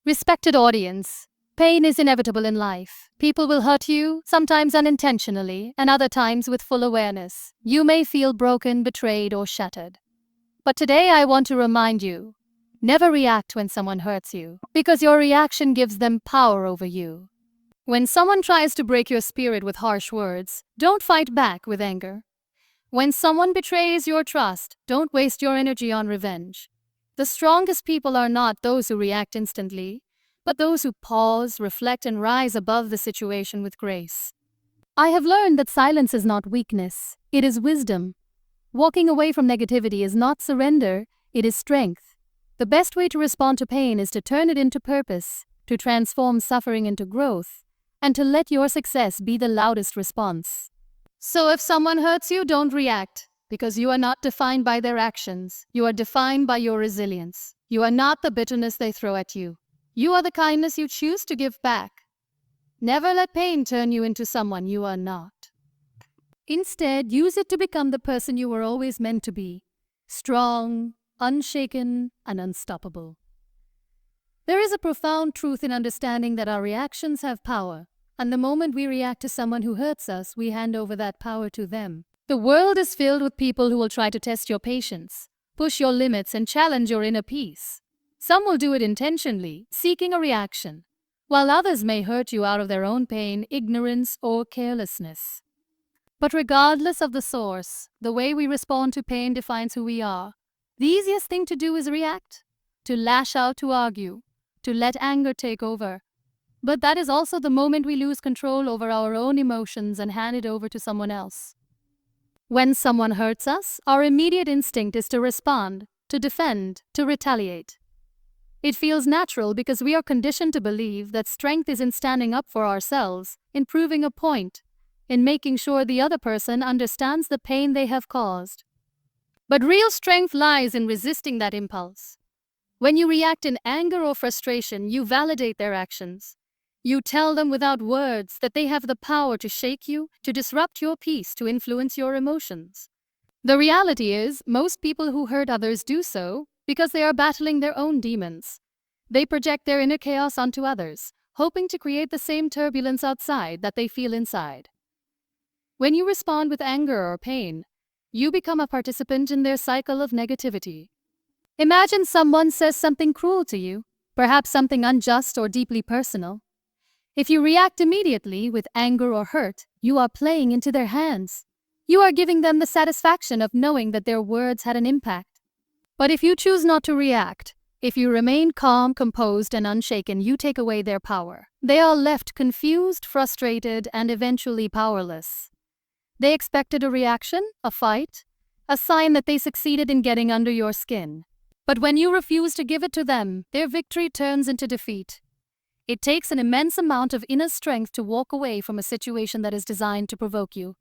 Respected audience, pain is inevitable in life. People will hurt you, sometimes unintentionally, and other times with full awareness. You may feel broken, betrayed, or shattered. But today I want to remind you, never react when someone hurts you, because your reaction gives them power over you. When someone tries to break your spirit with harsh words, don't fight back with anger. When someone betrays your trust, don't waste your energy on revenge. The strongest people are not those who react instantly, but those who pause, reflect, and rise above the situation with grace. I have learned that silence is not weakness, it is wisdom. Walking away from negativity is not surrender, it is strength. The best way to respond to pain is to turn it into purpose, to transform suffering into growth, and to let your success be the loudest response. So if someone hurts you, don't react, because you are not defined by their actions. You are defined by your resilience. You are not the bitterness they throw at you. You are the kindness you choose to give back. Never let pain turn you into someone you are not. Instead, use it to become the person you were always meant to be. Strong, unshaken, and unstoppable. There is a profound truth in understanding that our reactions have power, and the moment we react to someone who hurts us, we hand over that power to them. The world is filled with people who will try to test your patience, push your limits, and challenge your inner peace. Some will do it intentionally, seeking a reaction, while others may hurt you out of their own pain, ignorance, or carelessness. But regardless of the source, the way we respond to pain defines who we are. The easiest thing to do is react, to lash out, to argue, to let anger take over. But that is also the moment we lose control over our own emotions and hand it over to someone else. When someone hurts us, our immediate instinct is to respond, to defend, to retaliate. It feels natural because we are conditioned to believe that strength is in standing up for ourselves, in proving a point, in making sure the other person understands the pain they have caused. But real strength lies in resisting that impulse. When you react in anger or frustration, you validate their actions. You tell them without words that they have the power to shake you, to disrupt your peace, to influence your emotions. The reality is, most people who hurt others do so because they are battling their own demons. They project their inner chaos onto others, hoping to create the same turbulence outside that they feel inside. When you respond with anger or pain, you become a participant in their cycle of negativity. Imagine someone says something cruel to you, perhaps something unjust or deeply personal. If you react immediately with anger or hurt, you are playing into their hands. You are giving them the satisfaction of knowing that their words had an impact. But if you choose not to react, if you remain calm, composed, and unshaken, you take away their power. They are left confused, frustrated, and eventually powerless. They expected a reaction, a fight, a sign that they succeeded in getting under your skin. But when you refuse to give it to them, their victory turns into defeat. It takes an immense amount of inner strength to walk away from a situation that is designed to provoke you.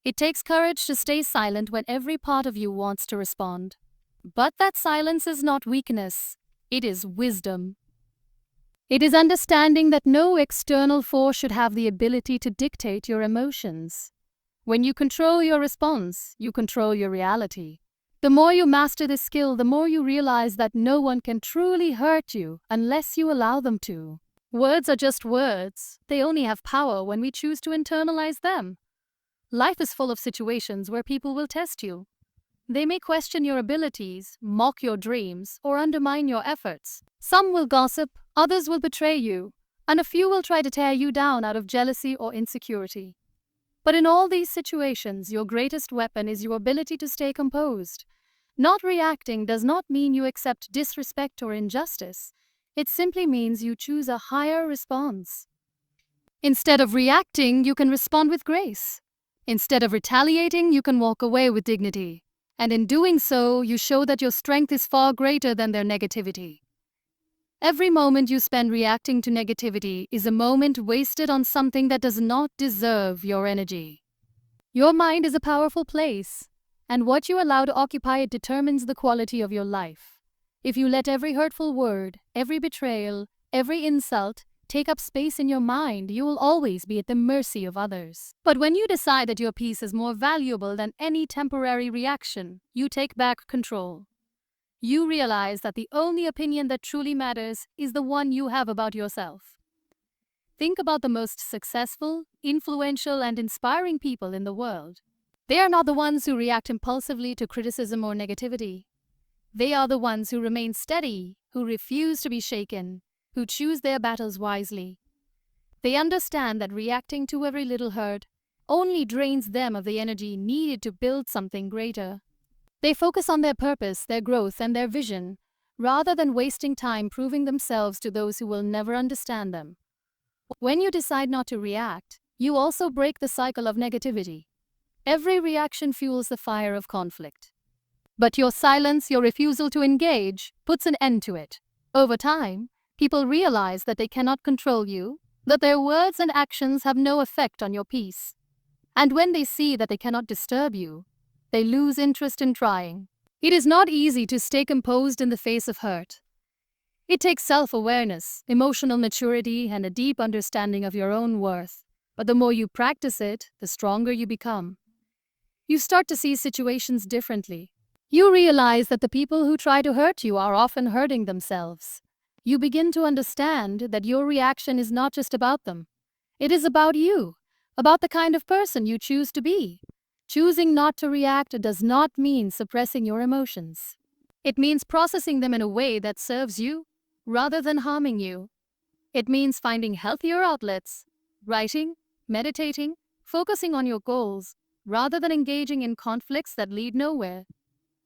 It takes courage to stay silent when every part of you wants to respond. But that silence is not weakness, it is wisdom. It is understanding that no external force should have the ability to dictate your emotions. When you control your response, you control your reality. The more you master this skill, the more you realize that no one can truly hurt you unless you allow them to. Words are just words. They only have power when we choose to internalize them. Life is full of situations where people will test you. They may question your abilities, mock your dreams, or undermine your efforts. Some will gossip, others will betray you, and a few will try to tear you down out of jealousy or insecurity. But in all these situations, your greatest weapon is your ability to stay composed. Not reacting does not mean you accept disrespect or injustice. It simply means you choose a higher response. Instead of reacting, you can respond with grace. Instead of retaliating, you can walk away with dignity. And in doing so, you show that your strength is far greater than their negativity. Every moment you spend reacting to negativity is a moment wasted on something that does not deserve your energy. Your mind is a powerful place, and what you allow to occupy it determines the quality of your life. If you let every hurtful word, every betrayal, every insult take up space in your mind, you will always be at the mercy of others. But when you decide that your peace is more valuable than any temporary reaction, you take back control. You realize that the only opinion that truly matters is the one you have about yourself. Think about the most successful, influential, and inspiring people in the world. They are not the ones who react impulsively to criticism or negativity. They are the ones who remain steady, who refuse to be shaken, who choose their battles wisely. They understand that reacting to every little hurt only drains them of the energy needed to build something greater. They focus on their purpose, their growth, and their vision, rather than wasting time proving themselves to those who will never understand them. When you decide not to react, you also break the cycle of negativity. Every reaction fuels the fire of conflict. But your silence, your refusal to engage, puts an end to it. Over time, people realize that they cannot control you, that their words and actions have no effect on your peace. And when they see that they cannot disturb you, they lose interest in trying. It is not easy to stay composed in the face of hurt. It takes self-awareness, emotional maturity, and a deep understanding of your own worth. But the more you practice it, the stronger you become. You start to see situations differently. You realize that the people who try to hurt you are often hurting themselves. You begin to understand that your reaction is not just about them. It is about you, about the kind of person you choose to be. Choosing not to react does not mean suppressing your emotions. It means processing them in a way that serves you, rather than harming you. It means finding healthier outlets, writing, meditating, focusing on your goals, rather than engaging in conflicts that lead nowhere.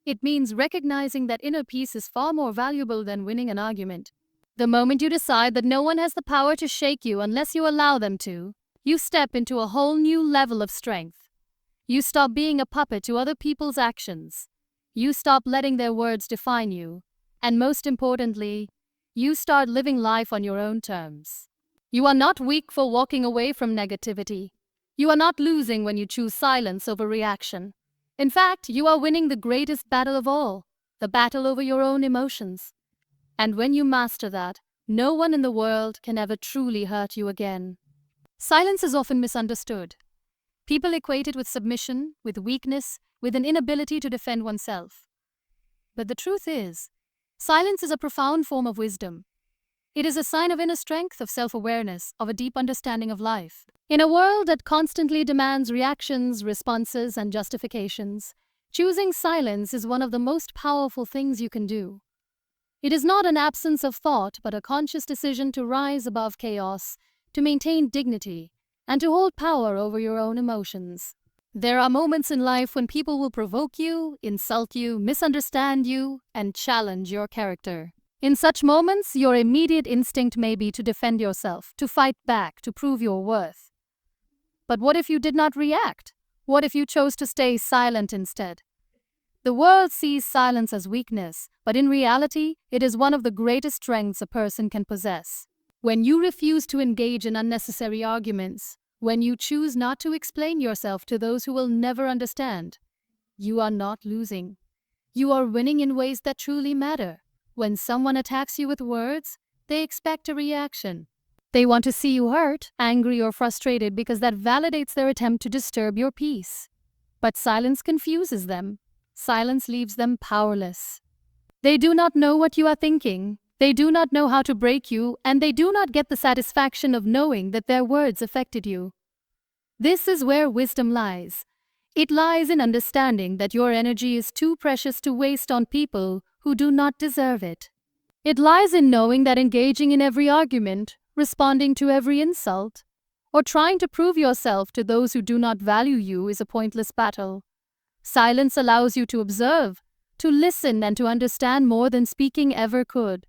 It means recognizing that inner peace is far more valuable than winning an argument. The moment you decide that no one has the power to shake you unless you allow them to, you step into a whole new level of strength. You stop being a puppet to other people's actions. You stop letting their words define you. And most importantly, you start living life on your own terms. You are not weak for walking away from negativity. You are not losing when you choose silence over reaction. In fact, you are winning the greatest battle of all, the battle over your own emotions. And when you master that, no one in the world can ever truly hurt you again. Silence is often misunderstood. People equate it with submission, with weakness, with an inability to defend oneself. But the truth is, silence is a profound form of wisdom. It is a sign of inner strength, of self-awareness, of a deep understanding of life. In a world that constantly demands reactions, responses, and justifications, choosing silence is one of the most powerful things you can do. It is not an absence of thought, but a conscious decision to rise above chaos, to maintain dignity, and to hold power over your own emotions. There are moments in life when people will provoke you, insult you, misunderstand you, and challenge your character. In such moments, your immediate instinct may be to defend yourself, to fight back, to prove your worth. But what if you did not react? What if you chose to stay silent instead? The world sees silence as weakness, but in reality, it is one of the greatest strengths a person can possess. When you refuse to engage in unnecessary arguments, when you choose not to explain yourself to those who will never understand, you are not losing. You are winning in ways that truly matter. When someone attacks you with words, they expect a reaction. They want to see you hurt, angry, or frustrated because that validates their attempt to disturb your peace. But silence confuses them. Silence leaves them powerless. They do not know what you are thinking. They do not know how to break you, and they do not get the satisfaction of knowing that their words affected you. This is where wisdom lies. It lies in understanding that your energy is too precious to waste on people who do not deserve it. It lies in knowing that engaging in every argument, responding to every insult, or trying to prove yourself to those who do not value you is a pointless battle. Silence allows you to observe, to listen, and to understand more than speaking ever could.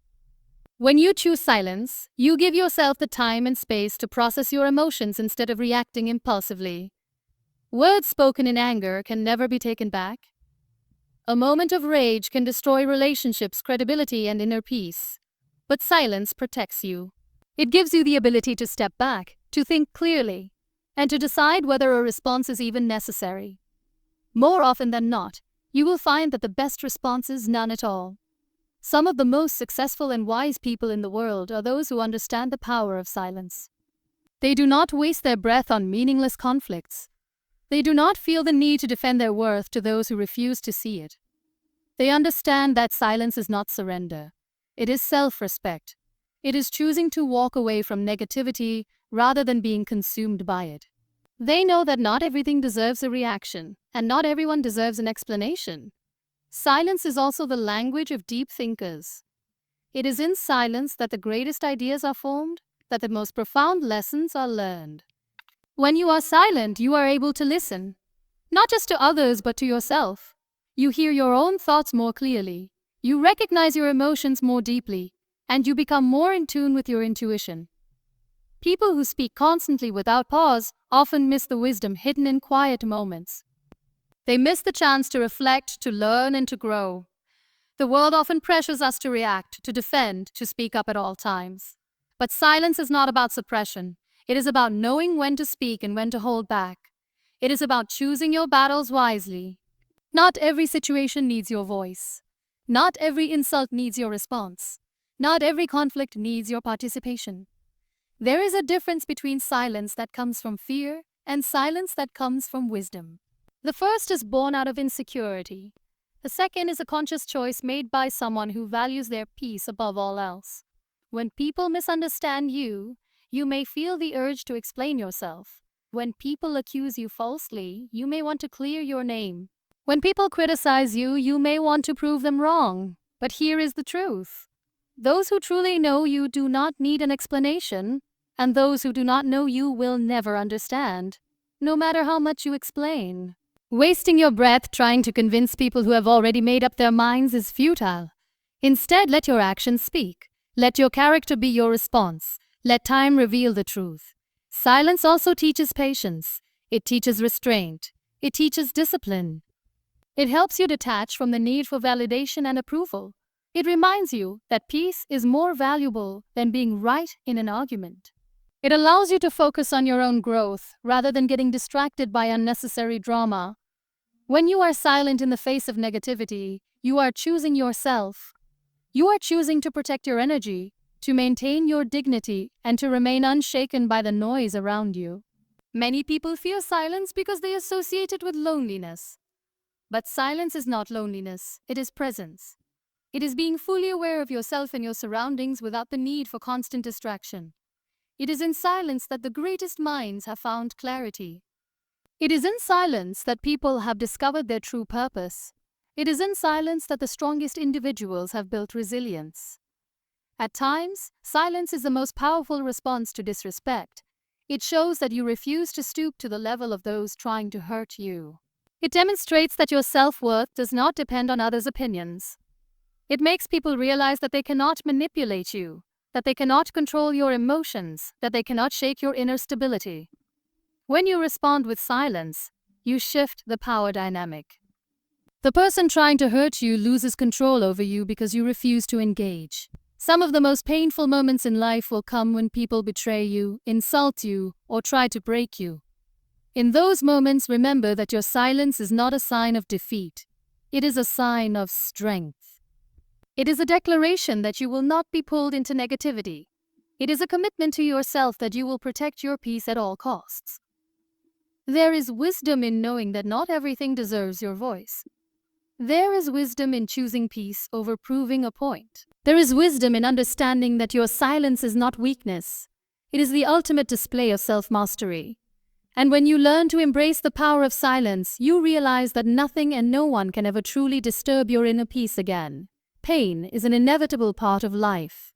When you choose silence, you give yourself the time and space to process your emotions instead of reacting impulsively. Words spoken in anger can never be taken back. A moment of rage can destroy relationships, credibility, and inner peace. But silence protects you. It gives you the ability to step back, to think clearly, and to decide whether a response is even necessary. More often than not, you will find that the best response is none at all. Some of the most successful and wise people in the world are those who understand the power of silence. They do not waste their breath on meaningless conflicts. They do not feel the need to defend their worth to those who refuse to see it. They understand that silence is not surrender. It is self-respect. It is choosing to walk away from negativity rather than being consumed by it. They know that not everything deserves a reaction, and not everyone deserves an explanation. Silence is also the language of deep thinkers. It is in silence that the greatest ideas are formed, that the most profound lessons are learned. When you are silent, you are able to listen, not just to others but to yourself. You hear your own thoughts more clearly, you recognize your emotions more deeply, and you become more in tune with your intuition. People who speak constantly without pause often miss the wisdom hidden in quiet moments. They miss the chance to reflect, to learn, and to grow. The world often pressures us to react, to defend, to speak up at all times. But silence is not about suppression. It is about knowing when to speak and when to hold back. It is about choosing your battles wisely. Not every situation needs your voice. Not every insult needs your response. Not every conflict needs your participation. There is a difference between silence that comes from fear and silence that comes from wisdom. The first is born out of insecurity. The second is a conscious choice made by someone who values their peace above all else. When people misunderstand you, you may feel the urge to explain yourself. When people accuse you falsely, you may want to clear your name. When people criticize you, you may want to prove them wrong. But here is the truth. Those who truly know you do not need an explanation, and those who do not know you will never understand, no matter how much you explain. Wasting your breath trying to convince people who have already made up their minds is futile. Instead, let your actions speak. Let your character be your response. Let time reveal the truth. Silence also teaches patience. It teaches restraint. It teaches discipline. It helps you detach from the need for validation and approval. It reminds you that peace is more valuable than being right in an argument. It allows you to focus on your own growth rather than getting distracted by unnecessary drama. When you are silent in the face of negativity, you are choosing yourself. You are choosing to protect your energy, to maintain your dignity, and to remain unshaken by the noise around you. Many people fear silence because they associate it with loneliness. But silence is not loneliness, it is presence. It is being fully aware of yourself and your surroundings without the need for constant distraction. It is in silence that the greatest minds have found clarity. It is in silence that people have discovered their true purpose. It is in silence that the strongest individuals have built resilience. At times, silence is the most powerful response to disrespect. It shows that you refuse to stoop to the level of those trying to hurt you. It demonstrates that your self-worth does not depend on others' opinions. It makes people realize that they cannot manipulate you, that they cannot control your emotions, that they cannot shake your inner stability. When you respond with silence, you shift the power dynamic. The person trying to hurt you loses control over you because you refuse to engage. Some of the most painful moments in life will come when people betray you, insult you, or try to break you. In those moments, remember that your silence is not a sign of defeat. It is a sign of strength. It is a declaration that you will not be pulled into negativity. It is a commitment to yourself that you will protect your peace at all costs. There is wisdom in knowing that not everything deserves your voice. There is wisdom in choosing peace over proving a point. There is wisdom in understanding that your silence is not weakness. It is the ultimate display of self-mastery. And when you learn to embrace the power of silence, you realize that nothing and no one can ever truly disturb your inner peace again. Pain is an inevitable part of life.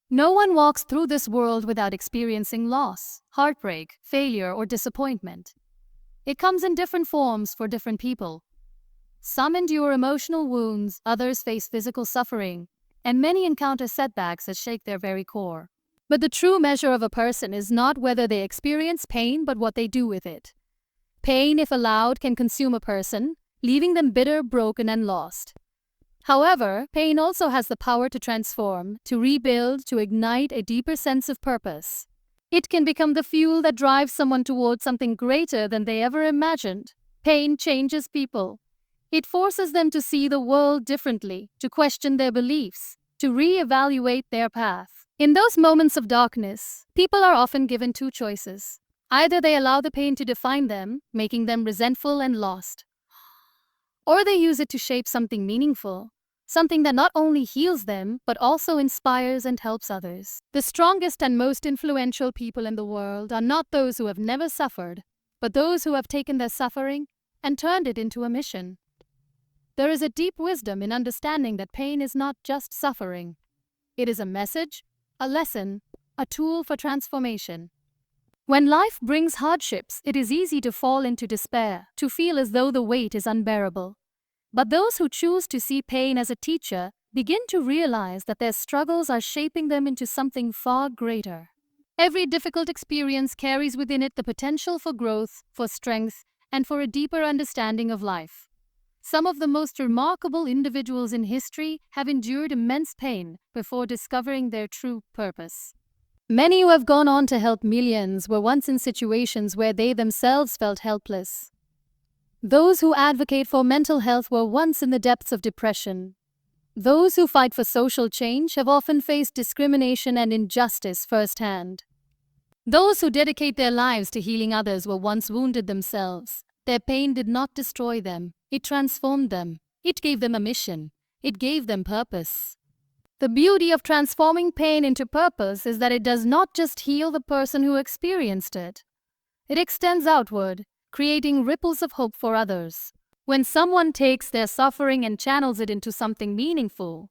No one walks through this world without experiencing loss, heartbreak, failure, or disappointment. It comes in different forms for different people. Some endure emotional wounds, others face physical suffering, and many encounter setbacks that shake their very core. But the true measure of a person is not whether they experience pain, but what they do with it. Pain, if allowed, can consume a person, leaving them bitter, broken, and lost. However, pain also has the power to transform, to rebuild, to ignite a deeper sense of purpose. It can become the fuel that drives someone towards something greater than they ever imagined. Pain changes people. It forces them to see the world differently, to question their beliefs, to reevaluate their path. In those moments of darkness, people are often given two choices. Either they allow the pain to define them, making them resentful and lost, Or they use it to shape something meaningful, something that not only heals them, but also inspires and helps others. The strongest and most influential people in the world are not those who have never suffered, but those who have taken their suffering and turned it into a mission. There is a deep wisdom in understanding that pain is not just suffering. It is a message, a lesson, a tool for transformation. When life brings hardships, it is easy to fall into despair, to feel as though the weight is unbearable. But those who choose to see pain as a teacher begin to realize that their struggles are shaping them into something far greater. Every difficult experience carries within it the potential for growth, for strength, and for a deeper understanding of life. Some of the most remarkable individuals in history have endured immense pain before discovering their true purpose. Many who have gone on to help millions were once in situations where they themselves felt helpless. Those who advocate for mental health were once in the depths of depression. Those who fight for social change have often faced discrimination and injustice firsthand. Those who dedicate their lives to healing others were once wounded themselves. Their pain did not destroy them, it transformed them. It gave them a mission. It gave them purpose. The beauty of transforming pain into purpose is that it does not just heal the person who experienced it. It extends outward, creating ripples of hope for others. When someone takes their suffering and channels it into something meaningful,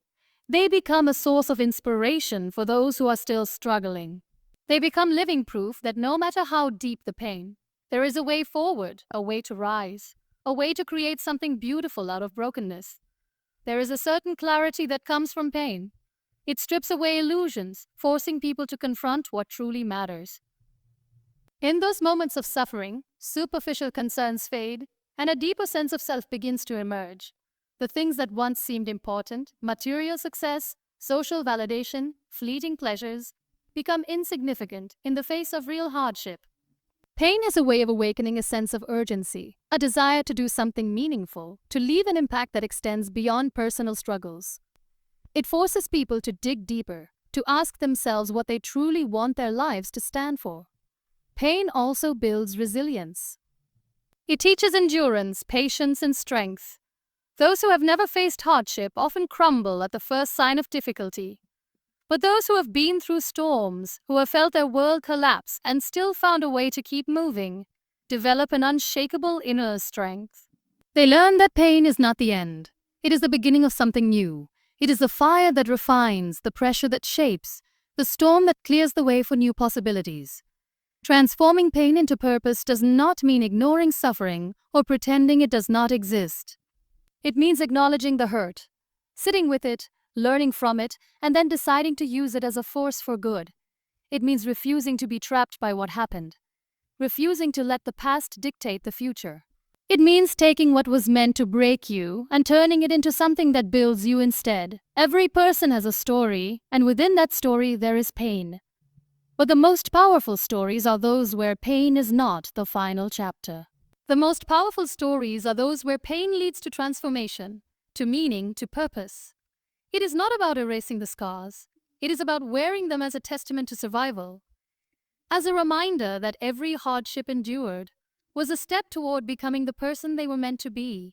they become a source of inspiration for those who are still struggling. They become living proof that no matter how deep the pain, there is a way forward, a way to rise, a way to create something beautiful out of brokenness. There is a certain clarity that comes from pain. It strips away illusions, forcing people to confront what truly matters. In those moments of suffering, superficial concerns fade, and a deeper sense of self begins to emerge. The things that once seemed important, material success, social validation, fleeting pleasures, become insignificant in the face of real hardship. Pain is a way of awakening a sense of urgency, a desire to do something meaningful, to leave an impact that extends beyond personal struggles. It forces people to dig deeper, to ask themselves what they truly want their lives to stand for. Pain also builds resilience. It teaches endurance, patience, and strength. Those who have never faced hardship often crumble at the first sign of difficulty. But those who have been through storms, who have felt their world collapse and still found a way to keep moving, develop an unshakable inner strength. They learn that pain is not the end. It is the beginning of something new. It is the fire that refines, the pressure that shapes, the storm that clears the way for new possibilities. Transforming pain into purpose does not mean ignoring suffering or pretending it does not exist. It means acknowledging the hurt, sitting with it, learning from it, and then deciding to use it as a force for good. It means refusing to be trapped by what happened, refusing to let the past dictate the future. It means taking what was meant to break you and turning it into something that builds you instead. Every person has a story, and within that story there is pain. But the most powerful stories are those where pain is not the final chapter. The most powerful stories are those where pain leads to transformation, to meaning, to purpose. It is not about erasing the scars. It is about wearing them as a testament to survival, as a reminder that every hardship endured was a step toward becoming the person they were meant to be.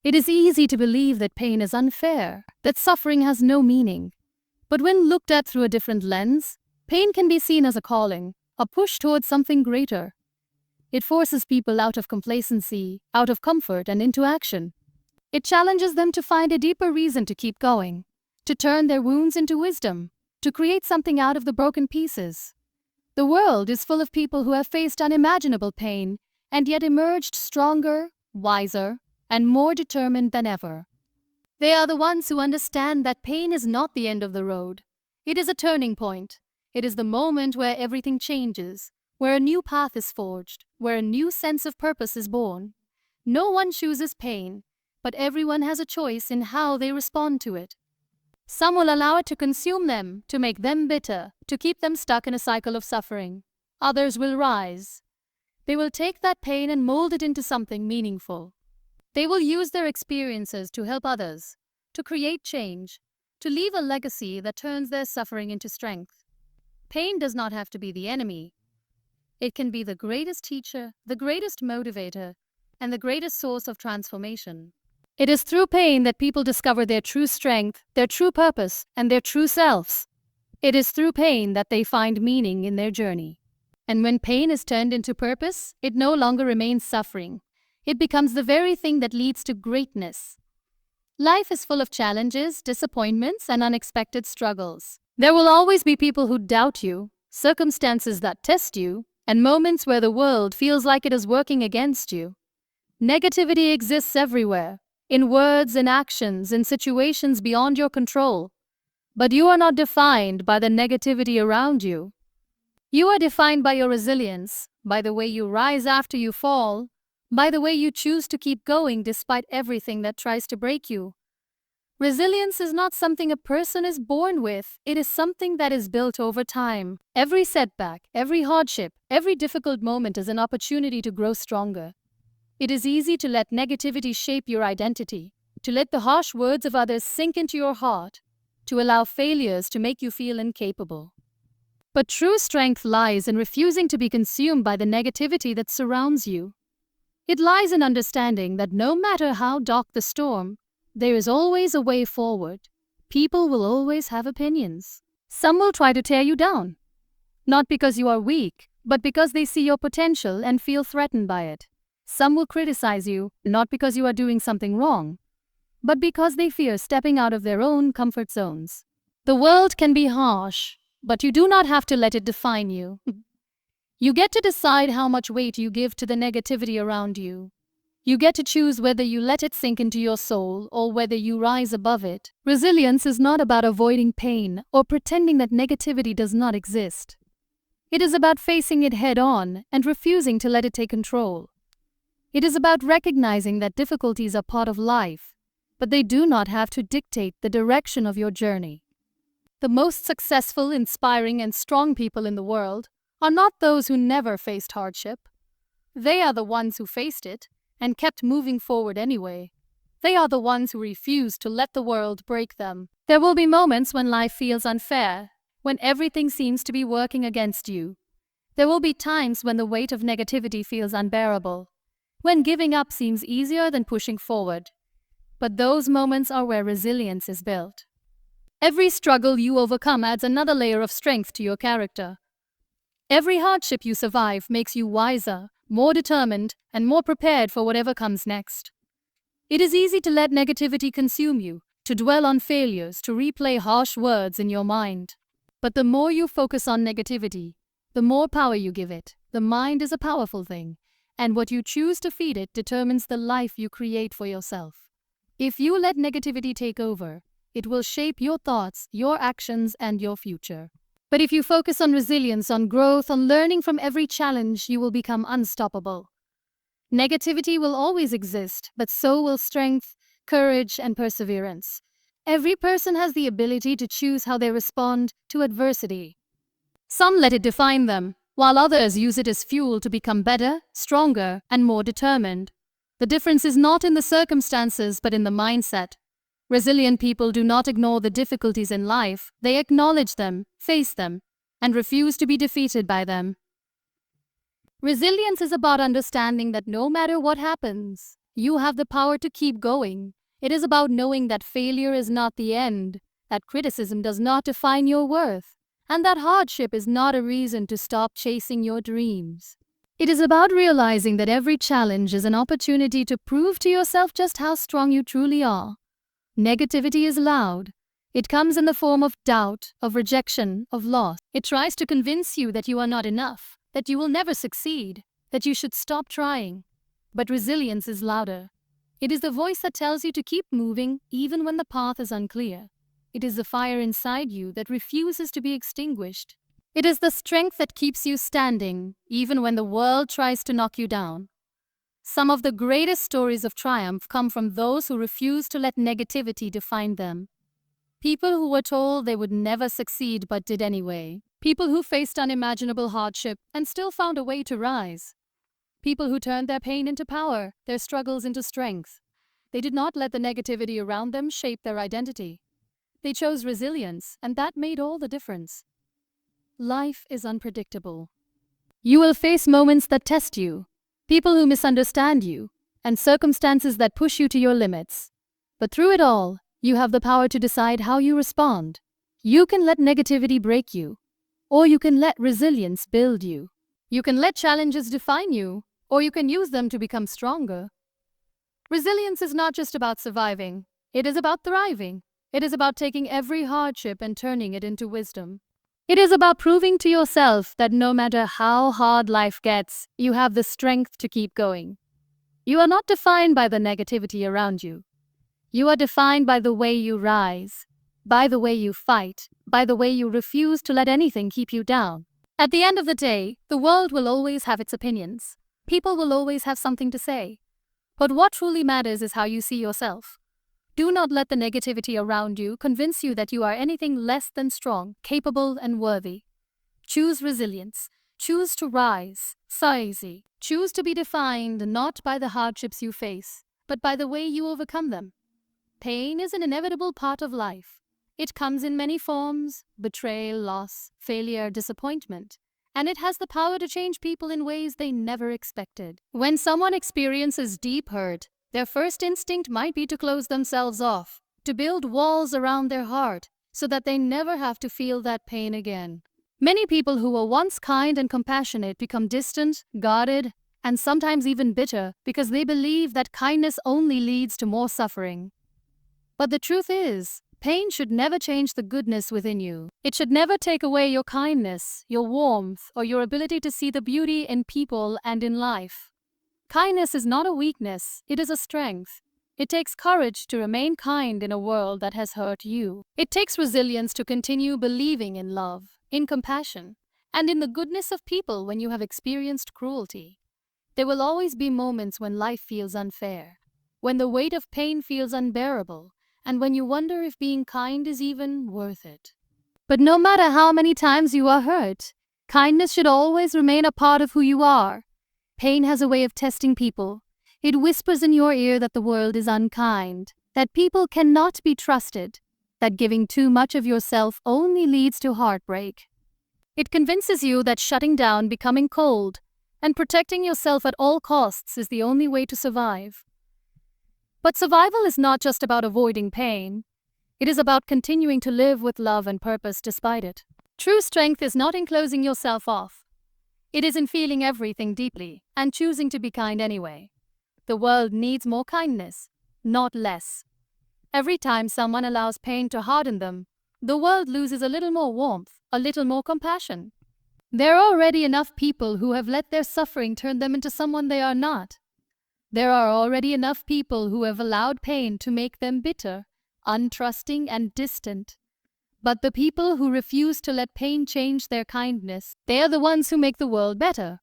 It is easy to believe that pain is unfair, that suffering has no meaning. But when looked at through a different lens, pain can be seen as a calling, a push towards something greater. It forces people out of complacency, out of comfort, and into action. It challenges them to find a deeper reason to keep going, to turn their wounds into wisdom, to create something out of the broken pieces. The world is full of people who have faced unimaginable pain and yet emerged stronger, wiser, and more determined than ever. They are the ones who understand that pain is not the end of the road. It is a turning point. It is the moment where everything changes, where a new path is forged, where a new sense of purpose is born. No one chooses pain, but everyone has a choice in how they respond to it. Some will allow it to consume them, to make them bitter, to keep them stuck in a cycle of suffering. Others will rise. They will take that pain and mold it into something meaningful. They will use their experiences to help others, to create change, to leave a legacy that turns their suffering into strength. Pain does not have to be the enemy. It can be the greatest teacher, the greatest motivator, and the greatest source of transformation. It is through pain that people discover their true strength, their true purpose, and their true selves. It is through pain that they find meaning in their journey. And when pain is turned into purpose, it no longer remains suffering. It becomes the very thing that leads to greatness. Life is full of challenges, disappointments, and unexpected struggles. There will always be people who doubt you, circumstances that test you, and moments where the world feels like it is working against you. Negativity exists everywhere, in words, in actions, in situations beyond your control. But you are not defined by the negativity around you. You are defined by your resilience, by the way you rise after you fall, by the way you choose to keep going despite everything that tries to break you. Resilience is not something a person is born with, it is something that is built over time. Every setback, every hardship, every difficult moment is an opportunity to grow stronger. It is easy to let negativity shape your identity, to let the harsh words of others sink into your heart, to allow failures to make you feel incapable. But true strength lies in refusing to be consumed by the negativity that surrounds you. It lies in understanding that no matter how dark the storm, there is always a way forward. People will always have opinions. Some will try to tear you down, not because you are weak, but because they see your potential and feel threatened by it. Some will criticize you, not because you are doing something wrong, but because they fear stepping out of their own comfort zones. The world can be harsh, but you do not have to let it define you. You get to decide how much weight you give to the negativity around you. You get to choose whether you let it sink into your soul or whether you rise above it. Resilience is not about avoiding pain or pretending that negativity does not exist. It is about facing it head on and refusing to let it take control. It is about recognizing that difficulties are part of life, but they do not have to dictate the direction of your journey. The most successful, inspiring, and strong people in the world are not those who never faced hardship. They are the ones who faced it and kept moving forward anyway. They are the ones who refused to let the world break them. There will be moments when life feels unfair, when everything seems to be working against you. There will be times when the weight of negativity feels unbearable, when giving up seems easier than pushing forward. But those moments are where resilience is built. Every struggle you overcome adds another layer of strength to your character. Every hardship you survive makes you wiser, more determined, and more prepared for whatever comes next. It is easy to let negativity consume you, to dwell on failures, to replay harsh words in your mind. But the more you focus on negativity, the more power you give it. The mind is a powerful thing, and what you choose to feed it determines the life you create for yourself. If you let negativity take over, it will shape your thoughts, your actions, and your future. But if you focus on resilience, on growth, on learning from every challenge, you will become unstoppable. Negativity will always exist, but so will strength, courage, and perseverance. Every person has the ability to choose how they respond to adversity. Some let it define them, while others use it as fuel to become better, stronger, and more determined. The difference is not in the circumstances, but in the mindset. Resilient people do not ignore the difficulties in life, they acknowledge them, face them, and refuse to be defeated by them. Resilience is about understanding that no matter what happens, you have the power to keep going. It is about knowing that failure is not the end, that criticism does not define your worth, and that hardship is not a reason to stop chasing your dreams. It is about realizing that every challenge is an opportunity to prove to yourself just how strong you truly are. Negativity is loud. It comes in the form of doubt, of rejection, of loss. It tries to convince you that you are not enough, that you will never succeed, that you should stop trying. But resilience is louder. It is the voice that tells you to keep moving even when the path is unclear. It is the fire inside you that refuses to be extinguished. It is the strength that keeps you standing even when the world tries to knock you down. Some of the greatest stories of triumph come from those who refuse to let negativity define them. People who were told they would never succeed but did anyway. People who faced unimaginable hardship and still found a way to rise. People who turned their pain into power, their struggles into strength. They did not let the negativity around them shape their identity. They chose resilience, and that made all the difference. Life is unpredictable. You will face moments that test you, people who misunderstand you, and circumstances that push you to your limits. But through it all, you have the power to decide how you respond. You can let negativity break you, or you can let resilience build you. You can let challenges define you, or you can use them to become stronger. Resilience is not just about surviving, it is about thriving. It is about taking every hardship and turning it into wisdom. It is about proving to yourself that no matter how hard life gets, you have the strength to keep going. You are not defined by the negativity around you. You are defined by the way you rise, by the way you fight, by the way you refuse to let anything keep you down. At the end of the day, the world will always have its opinions. People will always have something to say. But what truly matters is how you see yourself. Do not let the negativity around you convince you that you are anything less than strong, capable, and worthy. Choose resilience. Choose to rise. Saizi. Choose to be defined not by the hardships you face, but by the way you overcome them. Pain is an inevitable part of life. It comes in many forms: betrayal, loss, failure, disappointment. And it has the power to change people in ways they never expected. When someone experiences deep hurt, their first instinct might be to close themselves off, to build walls around their heart, so that they never have to feel that pain again. Many people who were once kind and compassionate become distant, guarded, and sometimes even bitter because they believe that kindness only leads to more suffering. But the truth is, pain should never change the goodness within you. It should never take away your kindness, your warmth, or your ability to see the beauty in people and in life. Kindness is not a weakness, it is a strength. It takes courage to remain kind in a world that has hurt you. It takes resilience to continue believing in love, in compassion, and in the goodness of people when you have experienced cruelty. There will always be moments when life feels unfair, when the weight of pain feels unbearable, and when you wonder if being kind is even worth it. But no matter how many times you are hurt, kindness should always remain a part of who you are. Pain has a way of testing people. It whispers in your ear that the world is unkind, that people cannot be trusted, that giving too much of yourself only leads to heartbreak. It convinces you that shutting down, becoming cold, and protecting yourself at all costs is the only way to survive. But survival is not just about avoiding pain. It is about continuing to live with love and purpose despite it. True strength is not in closing yourself off. It is in feeling everything deeply and choosing to be kind anyway. The world needs more kindness, not less. Every time someone allows pain to harden them, the world loses a little more warmth, a little more compassion. There are already enough people who have let their suffering turn them into someone they are not. There are already enough people who have allowed pain to make them bitter, untrusting, and distant. But the people who refuse to let pain change their kindness, they are the ones who make the world better.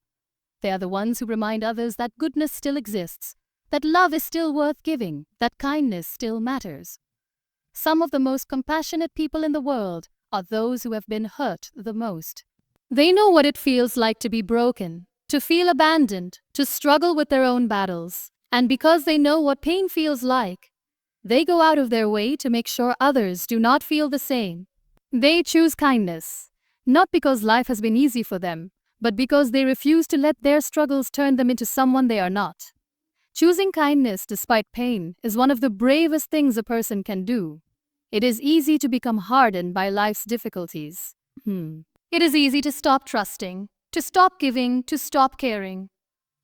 They are the ones who remind others that goodness still exists, that love is still worth giving, that kindness still matters. Some of the most compassionate people in the world are those who have been hurt the most. They know what it feels like to be broken, to feel abandoned, to struggle with their own battles. And because they know what pain feels like, they go out of their way to make sure others do not feel the same. They choose kindness, not because life has been easy for them, but because they refuse to let their struggles turn them into someone they are not. Choosing kindness despite pain is one of the bravest things a person can do. It is easy to become hardened by life's difficulties. It is easy to stop trusting, to stop giving, to stop caring.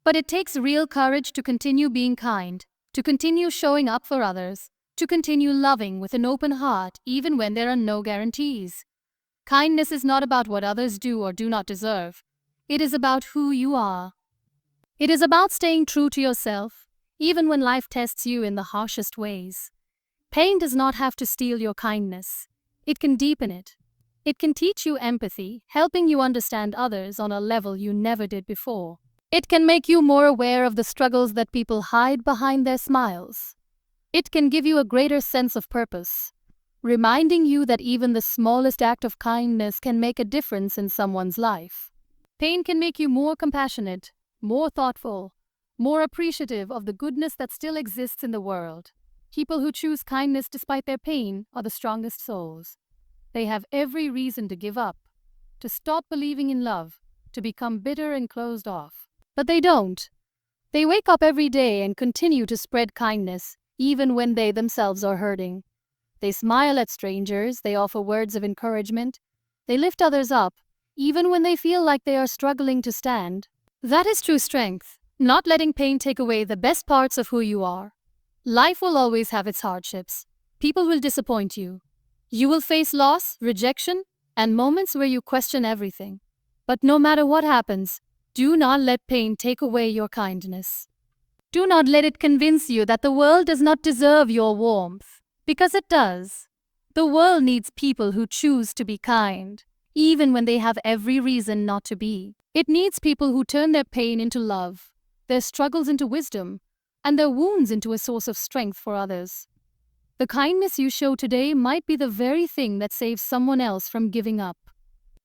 But it takes real courage to continue being kind, to continue showing up for others, to continue loving with an open heart even when there are no guarantees. Kindness is not about what others do or do not deserve. It is about who you are. It is about staying true to yourself, even when life tests you in the harshest ways. Pain does not have to steal your kindness. It can deepen it. It can teach you empathy, helping you understand others on a level you never did before. It can make you more aware of the struggles that people hide behind their smiles. It can give you a greater sense of purpose, reminding you that even the smallest act of kindness can make a difference in someone's life. Pain can make you more compassionate, more thoughtful, more appreciative of the goodness that still exists in the world. People who choose kindness despite their pain are the strongest souls. They have every reason to give up, to stop believing in love, to become bitter and closed off. But they don't. They wake up every day and continue to spread kindness, even when they themselves are hurting. They smile at strangers, they offer words of encouragement, they lift others up, even when they feel like they are struggling to stand. That is true strength, not letting pain take away the best parts of who you are. Life will always have its hardships. People will disappoint you. You will face loss, rejection, and moments where you question everything. But no matter what happens, do not let pain take away your kindness. Do not let it convince you that the world does not deserve your warmth, because it does. The world needs people who choose to be kind, even when they have every reason not to be. It needs people who turn their pain into love, their struggles into wisdom, and their wounds into a source of strength for others. The kindness you show today might be the very thing that saves someone else from giving up.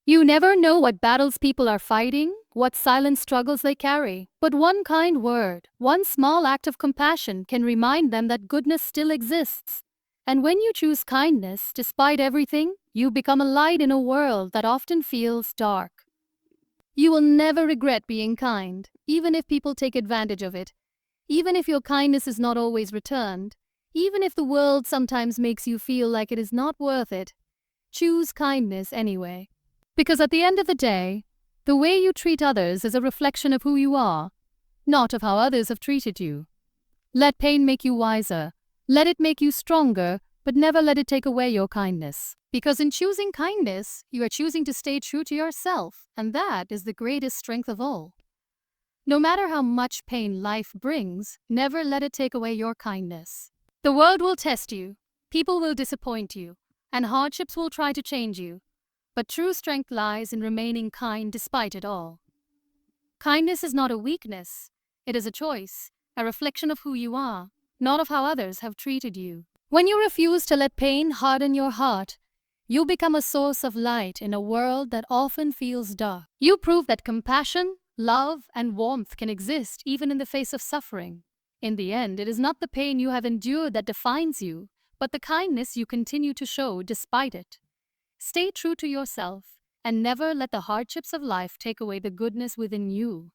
You never know what battles people are fighting, what silent struggles they carry, but one kind word, one small act of compassion can remind them that goodness still exists. And when you choose kindness, despite everything, you become a light in a world that often feels dark. You will never regret being kind, even if people take advantage of it, even if your kindness is not always returned, even if the world sometimes makes you feel like it is not worth it. Choose kindness anyway. Because at the end of the day, the way you treat others is a reflection of who you are, not of how others have treated you. Let pain make you wiser. Let it make you stronger, but never let it take away your kindness. Because in choosing kindness, you are choosing to stay true to yourself, and that is the greatest strength of all. No matter how much pain life brings, never let it take away your kindness. The world will test you, people will disappoint you, and hardships will try to change you. But true strength lies in remaining kind despite it all. Kindness is not a weakness. It is a choice, a reflection of who you are, not of how others have treated you. When you refuse to let pain harden your heart, you become a source of light in a world that often feels dark. You prove that compassion, love, and warmth can exist even in the face of suffering. In the end, it is not the pain you have endured that defines you, but the kindness you continue to show despite it. Stay true to yourself and never let the hardships of life take away the goodness within you.